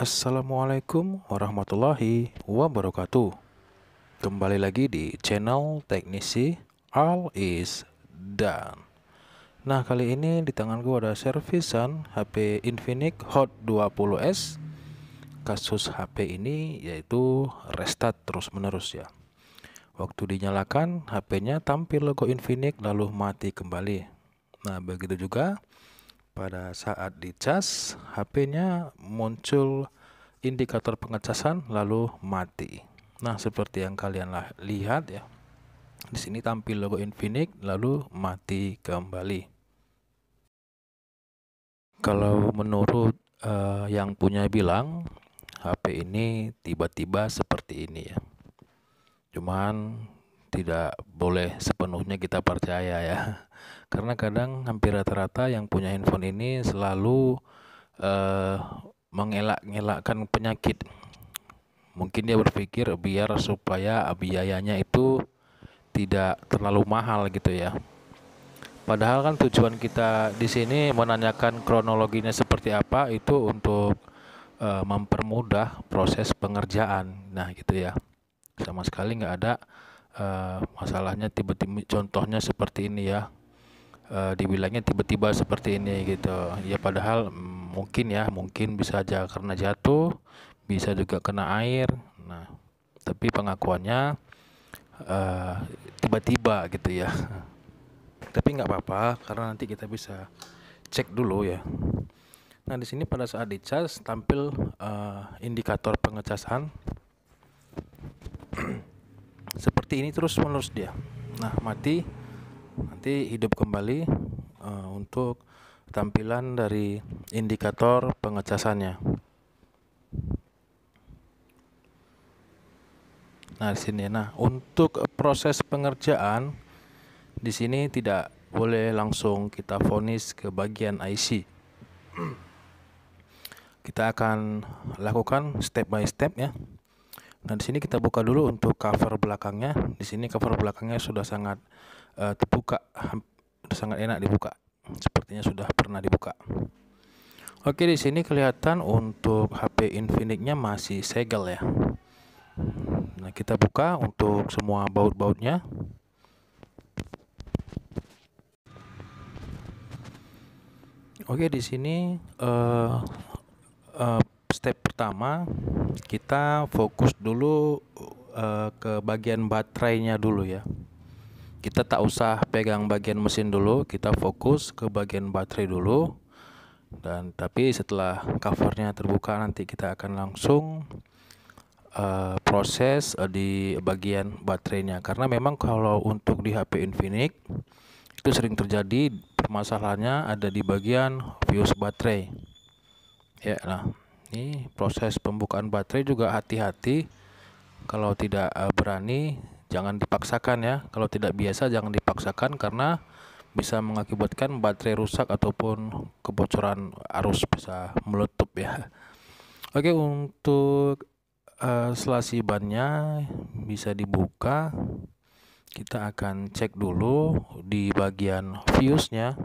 Assalamualaikum warahmatullahi wabarakatuh. Kembali lagi di channel teknisi All is Done. Nah, kali ini di tanganku ada servisan HP Infinix Hot 20S. Kasus HP ini yaitu restart terus menerus ya. Waktu dinyalakan HP-nya tampil logo Infinix lalu mati kembali. Nah, begitu juga pada saat dicas, HP-nya muncul indikator pengecasan lalu mati. Nah, seperti yang kalian lihat ya. Di sini tampil logo Infinix lalu mati kembali. Kalau menurut yang punya bilang, HP ini tiba-tiba seperti ini ya. Cuman tidak boleh sepenuhnya kita percaya ya. Karena kadang hampir rata-rata yang punya handphone ini selalu mengelak-ngelakkan penyakit. Mungkin dia berpikir biar supaya biayanya itu tidak terlalu mahal gitu ya. Padahal kan tujuan kita di sini menanyakan kronologinya seperti apa itu untuk mempermudah proses pengerjaan. Nah gitu ya. Sama sekali nggak ada masalahnya tiba-tiba, contohnya seperti ini ya. Dibilangnya tiba-tiba seperti ini gitu ya, padahal mungkin bisa aja karena jatuh, bisa juga kena air. Nah, tapi pengakuannya tiba-tiba gitu ya. Tapi nggak apa-apa karena nanti kita bisa cek dulu ya. Nah, di sini pada saat dicas tampil indikator pengecasan seperti ini terus menerus dia. Nah, mati, nanti hidup kembali untuk tampilan dari indikator pengecasannya. Nah, di sini. Nah, untuk proses pengerjaan di sini tidak boleh langsung kita vonis ke bagian IC. Kita akan lakukan step by step ya. Nah, di sini kita buka dulu untuk cover belakangnya. Di sini cover belakangnya sudah sangat terbuka, sangat enak dibuka. Sepertinya sudah pernah dibuka. Oke, di sini kelihatan untuk HP Infinix-nya masih segel ya. Nah, kita buka untuk semua baut-bautnya. Oke, di sini step pertama kita fokus dulu ke bagian baterainya dulu ya. Kita tak usah pegang bagian mesin dulu, kita fokus ke bagian baterai dulu. Dan tapi setelah covernya terbuka nanti kita akan langsung proses di bagian baterainya. Karena memang kalau untuk di HP Infinix itu sering terjadi permasalahannya ada di bagian fuse baterai. Ya, nah ini proses pembukaan baterai juga hati-hati. Kalau tidak berani jangan dipaksakan ya. Kalau tidak biasa jangan dipaksakan karena bisa mengakibatkan baterai rusak ataupun kebocoran arus bisa meletup ya. Oke, untuk selasi bannya bisa dibuka. Kita akan cek dulu di bagian fuse-nya.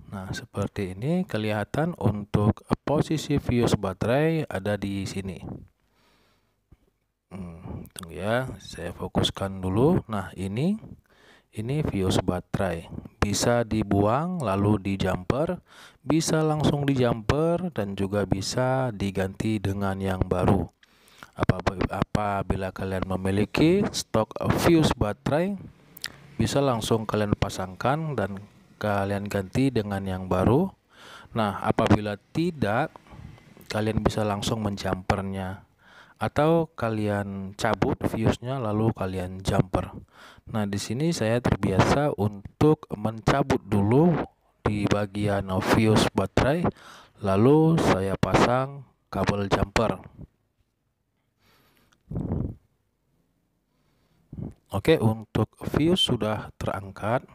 Nah, seperti ini kelihatan untuk posisi fuse baterai ada di sini. Tunggu ya, saya fokuskan dulu. Nah, ini fuse baterai. Bisa dibuang lalu di jumper, bisa langsung di jumper dan juga bisa diganti dengan yang baru. Apabila kalian memiliki stok fuse baterai, bisa langsung kalian pasangkan dan kalian ganti dengan yang baru. Nah, apabila tidak, kalian bisa langsung menjumpernya atau kalian cabut fuse-nya lalu kalian jumper. Nah, di sini saya terbiasa untuk mencabut dulu di bagian fuse baterai lalu saya pasang kabel jumper. Oke, untuk fuse sudah terangkat.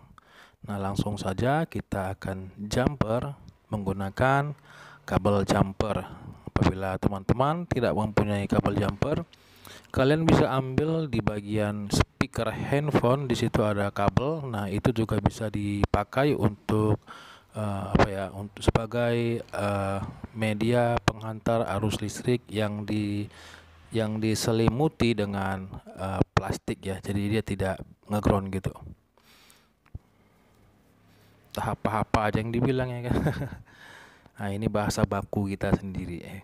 Nah, langsung saja kita akan jumper menggunakan kabel jumper. Apabila teman-teman tidak mempunyai kabel jumper, kalian bisa ambil di bagian speaker handphone, di situ ada kabel. Nah, itu juga bisa dipakai untuk untuk sebagai media penghantar arus listrik yang diselimuti dengan plastik ya, jadi dia tidak ngeground gitu. Tahap apa aja yang dibilang ya kan. Nah, ini bahasa baku kita sendiri ya.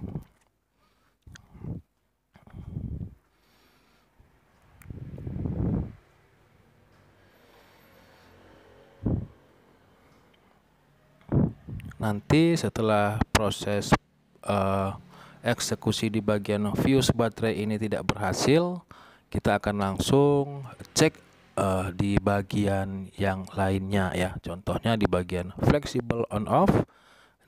Nanti setelah proses eksekusi di bagian fuse baterai ini tidak berhasil, kita akan langsung cek di bagian yang lainnya ya. Contohnya di bagian flexible on off,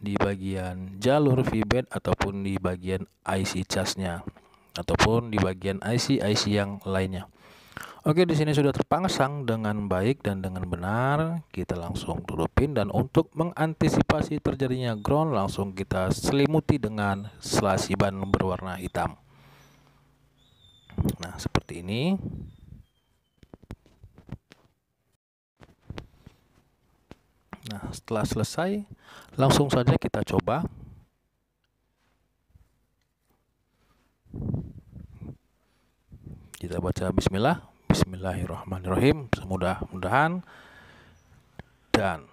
di bagian jalur VBAT, ataupun di bagian IC charge-nya, ataupun di bagian IC yang lainnya. Oke, di sini sudah terpasang dengan baik dan dengan benar. Kita langsung tutupin, dan untuk mengantisipasi terjadinya ground, langsung kita selimuti dengan selasi ban berwarna hitam. Nah, seperti ini. Nah, setelah selesai, langsung saja kita coba. Kita baca bismillah. Bismillahirrahmanirrahim. Mudah-mudahan. Dan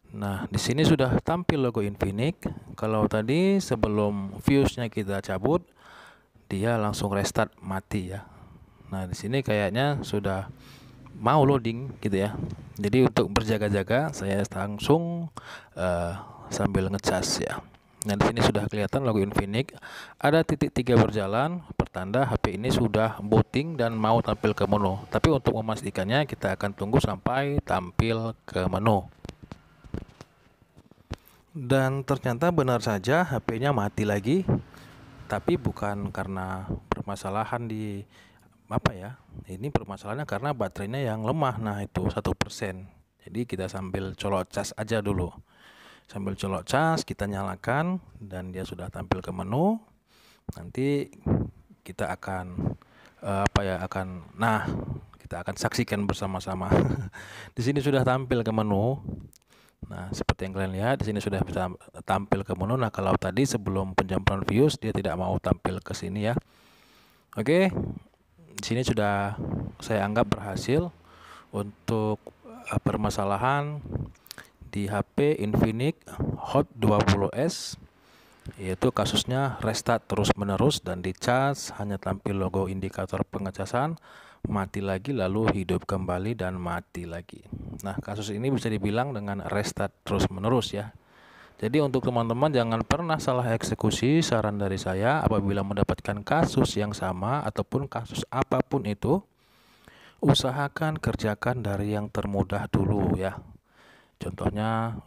nah, di sini sudah tampil logo Infinix. Kalau tadi sebelum fuse-nya kita cabut, dia langsung restart mati ya. Nah, di sini kayaknya sudah mau loading gitu ya. Jadi untuk berjaga-jaga, saya langsung sambil ngecas ya. Nah, di sini sudah kelihatan logo Infinix, ada titik 3 berjalan, pertanda HP ini sudah booting dan mau tampil ke menu. Tapi untuk memastikannya, kita akan tunggu sampai tampil ke menu. Dan ternyata benar saja HP-nya mati lagi, tapi bukan karena permasalahan di apa ya, ini permasalahannya karena baterainya yang lemah. Nah, itu 1%. Jadi kita sambil colok cas aja dulu. Sambil colok cas, kita nyalakan, dan dia sudah tampil ke menu. Nanti kita akan kita akan saksikan bersama-sama. Di sini sudah tampil ke menu. Nah, seperti yang kalian lihat, di sini sudah bisa tampil ke menu. Nah, kalau tadi sebelum penjampuran fuse dia tidak mau tampil ke sini ya. Oke, di sini sudah saya anggap berhasil untuk permasalahan di HP Infinix Hot 20S, yaitu kasusnya restart terus menerus dan di charge hanya tampil logo indikator pengecasan, mati lagi, lalu hidup kembali dan mati lagi. Nah, kasus ini bisa dibilang dengan restart terus menerus ya. Jadi untuk teman-teman jangan pernah salah eksekusi. Saran dari saya, apabila mendapatkan kasus yang sama ataupun kasus apapun itu, usahakan kerjakan dari yang termudah dulu ya. Contohnya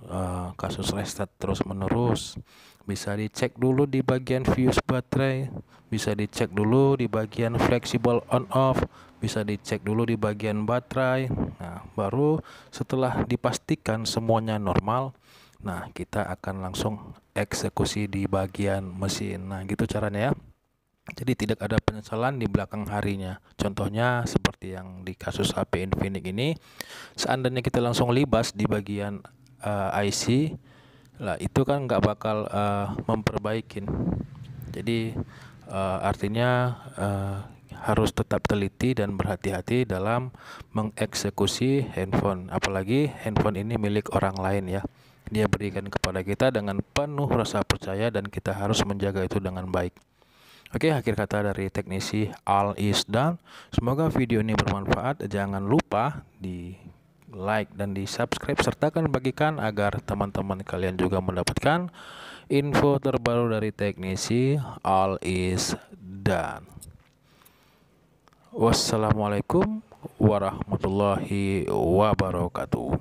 kasus restart terus menerus, bisa dicek dulu di bagian fuse baterai, bisa dicek dulu di bagian flexible on off, bisa dicek dulu di bagian baterai. Nah, baru setelah dipastikan semuanya normal, nah kita akan langsung eksekusi di bagian mesin. Nah, gitu caranya ya. Jadi tidak ada penyesalan di belakang harinya. Contohnya seperti yang di kasus HP Infinix ini, seandainya kita langsung libas di bagian IC, lah itu kan nggak bakal memperbaikin. Jadi artinya harus tetap teliti dan berhati-hati dalam mengeksekusi handphone. Apalagi handphone ini milik orang lain ya. Dia berikan kepada kita dengan penuh rasa percaya dan kita harus menjaga itu dengan baik. Oke, akhir kata dari teknisi all is done. Semoga video ini bermanfaat. Jangan lupa di like dan di subscribe, serta bagikan agar teman-teman kalian juga mendapatkan info terbaru dari teknisi all is done. Wassalamualaikum warahmatullahi wabarakatuh.